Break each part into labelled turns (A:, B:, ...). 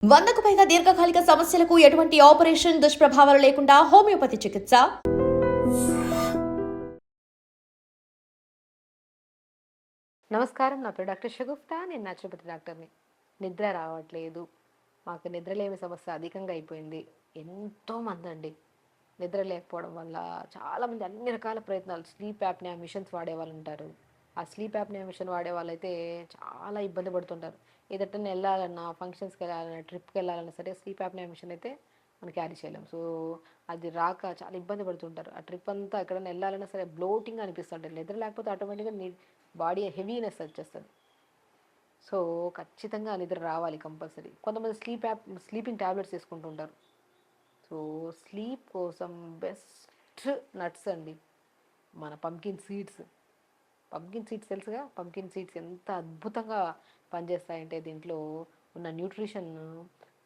A: 100కు పైగా దీర్ఘకాలిక సమస్యలకు ఎటువంటి ఆపరేషన్ దుష్ప్రభావాలు లేకుండా హోమియోపతి చికిత్స.
B: నమస్కారం, నా పేరు డాక్టర్ షగుఫ్తా. నేను న్యాచురోపతి డాక్టర్ని. నిద్ర రావట్లేదు, మాకు నిద్రలేమి సమస్య అధికంగా అయిపోయింది. ఎంతోమంది అండి నిద్ర లేకపోవడం వల్ల చాలామంది అన్ని రకాల ప్రయత్నాలు, స్లీప్ యాప్నియా మిషన్స్ వాడే వాళ్ళు ఉంటారు. ఆ స్లీప్ యాప్నియా మిషన్ వాడే వాళ్ళైతే చాలా ఇబ్బంది పడుతుంటారు. ఏదైనా వెళ్ళాలన్నా, ఫంక్షన్స్కి వెళ్ళాలన్నా, ట్రిప్కి వెళ్ళాలన్నా సరే స్లీప్ యాప్నియా మిషన్ అయితే మనం క్యారీ చేయలేం. సో అది రాక చాలా ఇబ్బంది పడుతుంటారు. ఆ ట్రిప్ అంతా ఎక్కడైనా వెళ్ళాలన్నా సరే బ్లోటింగ్ అనిపిస్తుంటుంది. నిద్ర లేకపోతే ఆటోమేటిక్గా బాడీ హెవీనెస్ వచ్చేస్తుంది. సో ఖచ్చితంగా నిద్ర రావాలి కంపల్సరీ. కొంతమంది స్లీపింగ్ ట్యాబ్లెట్స్ తీసుకుంటుంటారు. సో స్లీప్ కోసం బెస్ట్ నట్స్ అండి మన పంకిన్ సీడ్స్. తెలుసుగా, పంకిన్ సీడ్స్ ఎంత అద్భుతంగా పనిచేస్తాయంటే దీంట్లో ఉన్న న్యూట్రిషన్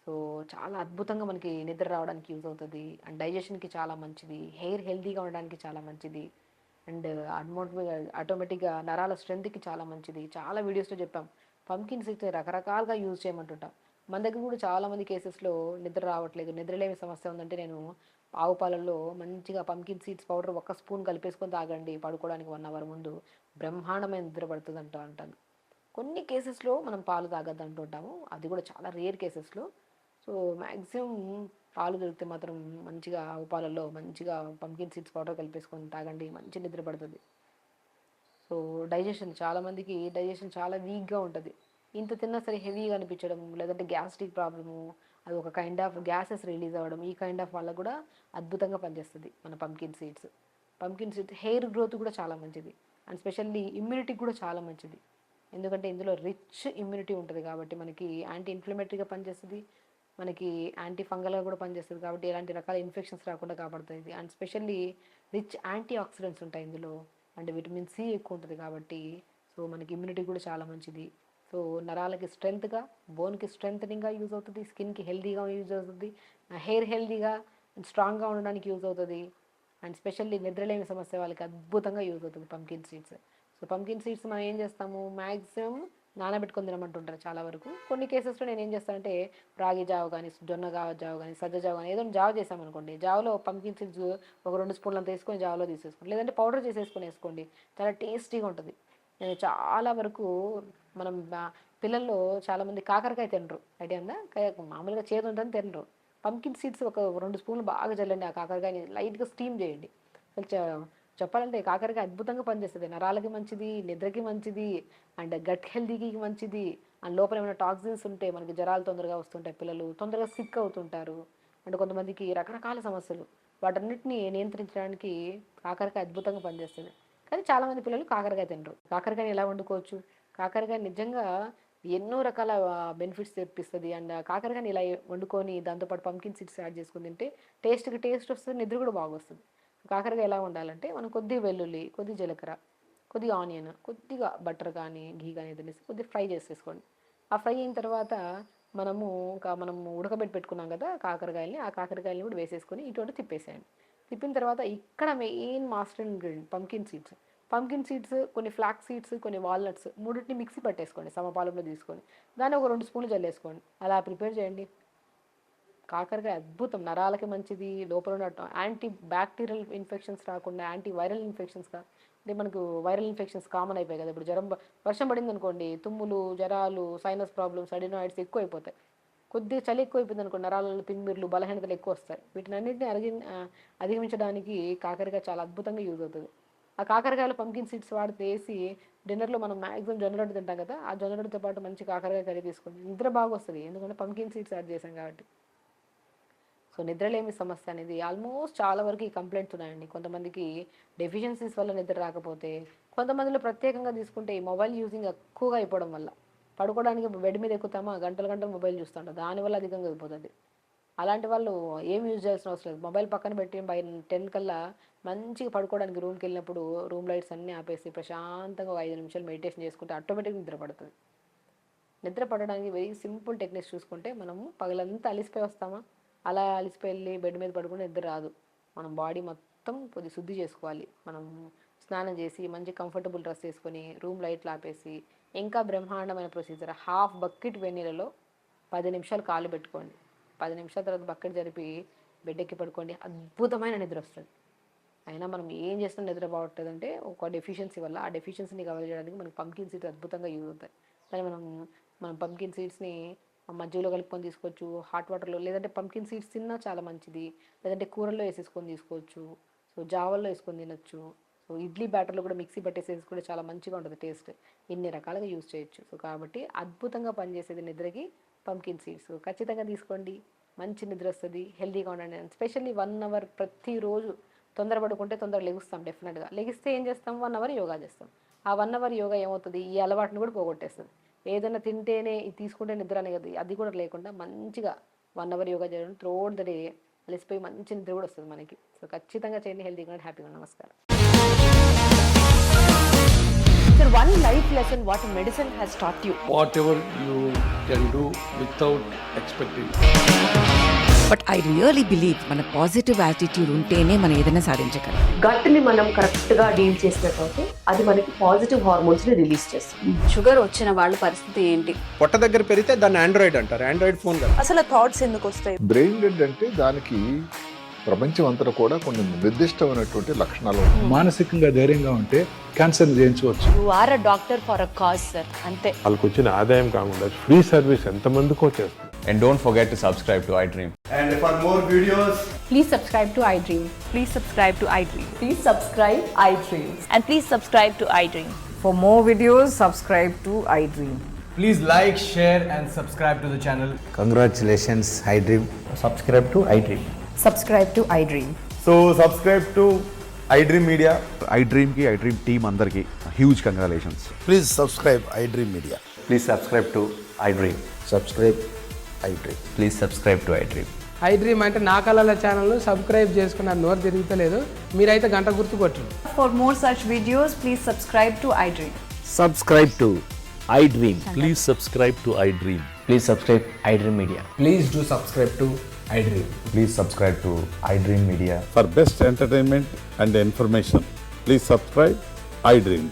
B: సో చాలా అద్భుతంగా మనకి నిద్ర రావడానికి యూజ్ అవుతుంది. అండ్ డైజెషన్కి చాలా మంచిది, హెయిర్ హెల్తీగా ఉండడానికి చాలా మంచిది, అండ్ ఆటోమేటిక్గా నరాల స్ట్రెంత్కి చాలా మంచిది. చాలా వీడియోస్లో చెప్పాం. పంకిన్ సీడ్స్ రకరకాలుగా యూజ్ చేయమంటుంటాం. మన దగ్గర కూడా చాలామంది కేసెస్లో నిద్ర రావట్లేదు, నిద్రలేమి సమస్య ఉందంటే నేను ఆవు పాలల్లో మంచిగా పంకిన్ సీడ్స్ పౌడర్ 1 స్పూన్ కలిపేసుకొని తాగండి పడుకోవడానికి 1 అవర్ ముందు, బ్రహ్మాండమైన నిద్ర పడుతుంది అంటాను. కొన్ని కేసెస్లో మనం పాలు తాగద్దు అంటుంటాము, అది కూడా చాలా రేర్ కేసెస్లో. సో మ్యాక్సిమం పాలు దొరికితే మాత్రం మంచిగా ఆవు పాలల్లో మంచిగా పంకిన్ సీడ్స్ పౌడర్ కలిపేసుకొని తాగండి, మంచి నిద్ర పడుతుంది. సో చాలామందికి డైజెషన్ చాలా వీక్గా ఉంటుంది. ఇంత తిన్నా సరే హెవీగా అనిపించడం, లేదంటే గ్యాస్ట్రిక్ ప్రాబ్లము, అది ఒక కైండ్ ఆఫ్ గ్యాసెస్ రిలీజ్ అవ్వడం, ఈ కైండ్ ఆఫ్ వల్ల కూడా అద్భుతంగా పనిచేస్తుంది మన పంకిన్ సీడ్స్. హెయిర్ గ్రోత్ కూడా చాలా మంచిది, అండ్ స్పెషల్లీ ఇమ్యూనిటీకి కూడా చాలా మంచిది. ఎందుకంటే ఇందులో రిచ్ ఇమ్యూనిటీ ఉంటుంది కాబట్టి మనకి యాంటీ ఇన్ఫ్లమేటరీగా పనిచేస్తుంది, మనకి యాంటీ ఫంగల్గా కూడా పనిచేస్తుంది కాబట్టి ఎలాంటి రకాల ఇన్ఫెక్షన్స్ రాకుండా కాపాడుతుంది. And specially rich antioxidants ఉంటాయి ఇందులో, అండ్ విటమిన్ సి ఎక్కువ ఉంటుంది కాబట్టి సో మనకి ఇమ్యూనిటీ కూడా చాలా మంచిది. సో నరాలకి స్ట్రెంత్గా, బోన్కి స్ట్రెంథనింగ్గా యూజ్ అవుతుంది, స్కిన్కి హెల్తీగా యూజ్ అవుతుంది, హెయిర్ హెల్తీగా అండ్ స్ట్రాంగ్గా ఉండడానికి యూజ్ అవుతుంది. అండ్ స్పెషల్లీ నిద్రలేని సమస్య వాళ్ళకి అద్భుతంగా యూజ్ అవుతుంది pumpkin seeds. So pumpkin seeds మనం ఏం చేస్తాము, మ్యాక్సిమం నానబెట్టుకొని తినమంటుంటారు చాలా వరకు. కొన్ని కేసెస్లో నేను ఏం చేస్తానంటే రాగి జావ కానీ, జొన్న జావ కానీ, సజ్జ జావ కానీ ఏదైనా జావ చేసామనుకోండి, జావలో పంకిన్ సీడ్స్ ఒక 2 స్పూన్లు అంత వేసుకొని జావలో తీసేసుకోండి, లేదంటే పౌడర్ చేసేసుకొని వేసుకోండి, చాలా టేస్టీగా ఉంటుంది. నేను చాలా వరకు మనం పిల్లల్లో చాలామంది కాకరకాయ తినరు, ఐడియా ఉందా? మామూలుగా చేదు ఉంటుందని తినరు. పంకిన్ సీడ్స్ ఒక 2 స్పూన్లు బాగా చల్లండి, ఆ కాకరకాయని లైట్గా స్టీమ్ చేయండి. అసలు చెప్పాలంటే కాకరకాయ అద్భుతంగా పనిచేస్తుంది, నరాలకి మంచిది, నిద్రకి మంచిది, అండ్ గట్ హెల్తీకి మంచిది. అండ్ లోపల ఏమైనా టాక్సిన్స్ ఉంటే మనకి జ్వరాలు తొందరగా వస్తుంటాయి, పిల్లలు తొందరగా సిక్ అవుతుంటారు, అండ్ కొంతమందికి రకరకాల సమస్యలు, వాటన్నిటిని నియంత్రించడానికి కాకరకాయ అద్భుతంగా పనిచేస్తుంది. కానీ చాలామంది పిల్లలు కాకరకాయ తినరు. కాకరకాయని ఎలా వండుకోవచ్చు? కాకరకాయ నిజంగా ఎన్నో రకాల బెనిఫిట్స్ తెప్పిస్తుంది. అండ్ కాకరకాయని ఇలా వండుకొని దాంతోపాటు పంకిన్ సీడ్స్ యాడ్ చేసుకుని తింటే టేస్ట్ వస్తుంది, నిద్ర కూడా బాగా వస్తుంది. కాకరకాయ ఎలా ఉండాలంటే మనం కొద్దిగా వెల్లుల్లి, కొద్దిగా జీలకర్ర, కొద్దిగా ఆనియన్, కొద్దిగా బటర్ కానీ ఘీ కానీ తినేసి కొద్దిగా ఫ్రై చేసేసుకోండి. ఆ ఫ్రై అయిన తర్వాత మనం ఉడకబెట్టి పెట్టుకున్నాం కదా కాకరకాయలని, ఆ కాకరకాయలని కూడా వేసేసుకొని ఇటువంటి తిప్పేసేయండి. తిప్పిన తర్వాత ఇక్కడ main master ingredient pumpkin seeds, కొన్ని ఫ్లాక్స్ సీడ్స్, కొన్ని వాల్నట్స్, మూడింటిని మిక్సీ పట్టేసుకోండి సమపాలంలో తీసుకొని, దాన్ని ఒక 2 స్పూన్లు చల్లేసుకోండి. అలా ప్రిపేర్ చేయండి. కాకరకాయ అద్భుతం, నరాలకి మంచిది, లోపల ఉన్న యాంటీ బ్యాక్టీరియల్ ఇన్ఫెక్షన్స్ రాకుండా యాంటీ వైరల్ ఇన్ఫెక్షన్స్ అంటే మనకు వైరల్ ఇన్ఫెక్షన్స్ కామన్ అయిపోయాయి కదా ఇప్పుడు. వర్షం పడింది అనుకోండి, తుమ్ములు, జ్వరాలు, సైనస్ ప్రాబ్లమ్స్, అడినాయిడ్స్ ఎక్కువ అయిపోతాయి. కొద్దిగా చలి ఎక్కువ అయిపోయింది అనుకోండి, నరాలలో తిమ్మిర్లు, బలహీనతలు ఎక్కువ వస్తాయి. వీటిని అన్నింటినీ అధిగమించడానికి కాకరకాయ చాలా అద్భుతంగా యూజ్ అవుతుంది. ఆ కాకరకాయలో పంకిన్ సీడ్స్ వేసి డిన్నర్లో మనం మ్యాక్సిమం జొన్న రొట్టె తింటాం కదా, ఆ జొన్న రొట్టెతో పాటు మంచి కాకరకాయ కర్రీ తీసుకోండి, నిద్ర బాగా వస్తుంది, ఎందుకంటే పంకిన్ సీడ్స్ యాడ్ చేసాం కాబట్టి. సో నిద్రలేమి సమస్య అనేది ఆల్మోస్ట్ చాలా వరకు ఈ కంప్లైంట్స్ ఉన్నాయండి. కొంతమందికి డెఫిషియన్సీస్ వల్ల నిద్ర రాకపోతే, కొంతమందిలో ప్రత్యేకంగా తీసుకుంటే ఈ మొబైల్ యూజింగ్ ఎక్కువగా అయిపోవడం వల్ల, పడుకోవడానికి బెడ్ మీద ఎక్కుతామా గంటలు గంటలు మొబైల్ చూస్తుంటాం, దానివల్ల అధికంగా అయిపోతుంది. అలాంటి వాళ్ళు ఏం యూజ్ చేయాల్సిన అవసరం లేదు, మొబైల్ పక్కన పెట్టి బై 10 కల్లా మంచిగా పడుకోవడానికి రూమ్కి వెళ్ళినప్పుడు రూమ్ లైట్స్ అన్నీ ఆపేసి ప్రశాంతంగా ఒక 5 నిమిషాలు మెడిటేషన్ చేసుకుంటే ఆటోమేటిక్గా నిద్ర పడుతుంది. నిద్ర పడడానికి వెరీ సింపుల్ టెక్నిక్స్ చూసుకుంటే, మనము పగలంతా అలిసిపోయి వస్తామా, అలా అలిసిపోయి వెళ్ళి బెడ్ మీద పడుకుంటే నిద్ర రాదు. మనం బాడీ మొత్తం కొద్ది శుద్ధి చేసుకోవాలి. మనం స్నానం చేసి మంచి కంఫర్టబుల్ డ్రెస్ వేసుకొని రూమ్ లైట్లు ఆపేసి, ఇంకా బ్రహ్మాండమైన ప్రొసీజర్, హాఫ్ బకెట్ వెన్నీలలో 10 నిమిషాలు కాళ్ళు పెట్టుకోండి, 10 నిమిషాల తర్వాత బకెట్ జరిపి బెడ్ ఎక్కి పడుకోండి, అద్భుతమైన నిద్ర వస్తుంది. అయినా మనం ఏం చేసినా నిద్ర బాగుంటుందంటే ఒక డెఫిషియన్సీ వల్ల, ఆ డెఫిషియన్సీని కవర్ చేయడానికి మనకి పంకిన్ సీడ్స్ అద్భుతంగా యూజ్ అవుతాయి. కానీ మనం పంకిన్ సీడ్స్ని మజ్జిగలో కలుపుకొని తీసుకోవచ్చు, హాట్ వాటర్లో, లేదంటే పంకిన్ సీడ్స్ తిన్నా చాలా మంచిది, లేదంటే కూరల్లో వేసేసుకొని తీసుకోవచ్చు, సో జావల్లో వేసుకొని తినొచ్చు, సో ఇడ్లీ బ్యాటర్లో కూడా మిక్సీ పట్టేసేసి కూడా చాలా మంచిగా ఉంటుంది టేస్ట్. ఇన్ని రకాలుగా యూజ్ చేయొచ్చు. సో కాబట్టి అద్భుతంగా పనిచేసేది నిద్రకి పంకిన్ సీడ్స్ ఖచ్చితంగా తీసుకోండి. మంచి నిద్ర వస్తుంది, హెల్తీగా ఉండండి. స్పెషల్లీ 1 అవర్ ప్రతిరోజు తొందర పడుకుంటే తొందర లెగుస్తాం. డెఫినెట్గా లెగిస్తే ఏం చేస్తాం, 1 అవర్ యోగా చేస్తాం. ఆ 1 అవర్ యోగా ఏమవుతుంది, ఈ అలవాటును కూడా పోగొట్టేస్తుంది. ఏదైనా తింటేనే ఇది తీసుకుంటే నిద్ర అనేది అది కూడా లేకుండా మంచిగా 1 అవర్ యోగా చేయడం త్రూఅవుట్ ద డే అలసిపోయి మంచి నిద్ర కూడా వస్తుంది మనకి. సో ఖచ్చితంగా చేయండి, హెల్తీగా ఉండండి, హ్యాపీగా ఉండండి. నమస్కారం.
A: Sir, one life lesson what medicine has taught you.
C: Whatever you can do without expecting.
D: But I really believe మన పాజిటివ్ యాటిట్యూడ్ ఉంటేనే మనం ఏదైనా సాధించగలం.
E: గట్ని మనం కరెక్ట్గా డీల్ చేసినట్లయితే అది మనకి పాజిటివ్ హార్మోన్స్ని రిలీజ్ చేస్తుంది.
F: షుగర్ వచ్చిన వాళ్ళ పరిస్థితి ఏంటి?
G: పొట్ట దగ్గర పెరిగితే దాన్ని ఆండ్రాయిడ్ అంటారు, ఆండ్రాయిడ్ ఫోన్ కదా.
H: అసలు థాట్స్ ఎందుకు వస్తాయి?
I: బ్రెయిన్ డెడ్ అంటే దానికి ప్రపంచం అంతా కూడా కొన్ని నిర్దిష్టమైనటువంటి లక్షణాలు ఉంటాయి.
C: మానసికంగా ధైర్యంగా ఉంటే క్యాన్సర్ జయించవచ్చు.
H: You are a doctor for a cause sir, అంతే.
J: వాళ్ళకి వచ్చిన ఆదాయం కాకుండా ఫ్రీ సర్వీస్ ఎంతమందికో చేస్తుంది.
K: And don't forget to subscribe to iDream.
G: And for more videos,
F: please subscribe to iDream.
H: Please subscribe to iDream.
E: Please subscribe iDream.
H: And please subscribe to iDream.
D: For more videos, subscribe to iDream.
G: please like, share and subscribe to the channel.
K: Congratulations, iDream.
G: Subscribe to iDream.
D: Subscribe to iDream.
G: So subscribe to iDream Media.
K: iDream ki iDream team andarki huge congratulations.
I: Please subscribe iDream Media.
K: Please subscribe to iDream.
I: Subscribe iDream.
K: Please subscribe to iDream.
L: iDream అంటే నా కళల channel subscribe చేసుకున్న నోరు తిరుగుతలేదు, మీరైతే గంట గుర్తు కొట్టండి.
D: For more such videos, please subscribe to iDream.
K: Subscribe to iDream.
J: Please subscribe to iDream.
K: Please subscribe iDream Media.
G: Please do subscribe to iDream.
K: Please subscribe to iDream Media.
C: For best entertainment and information, please subscribe iDream.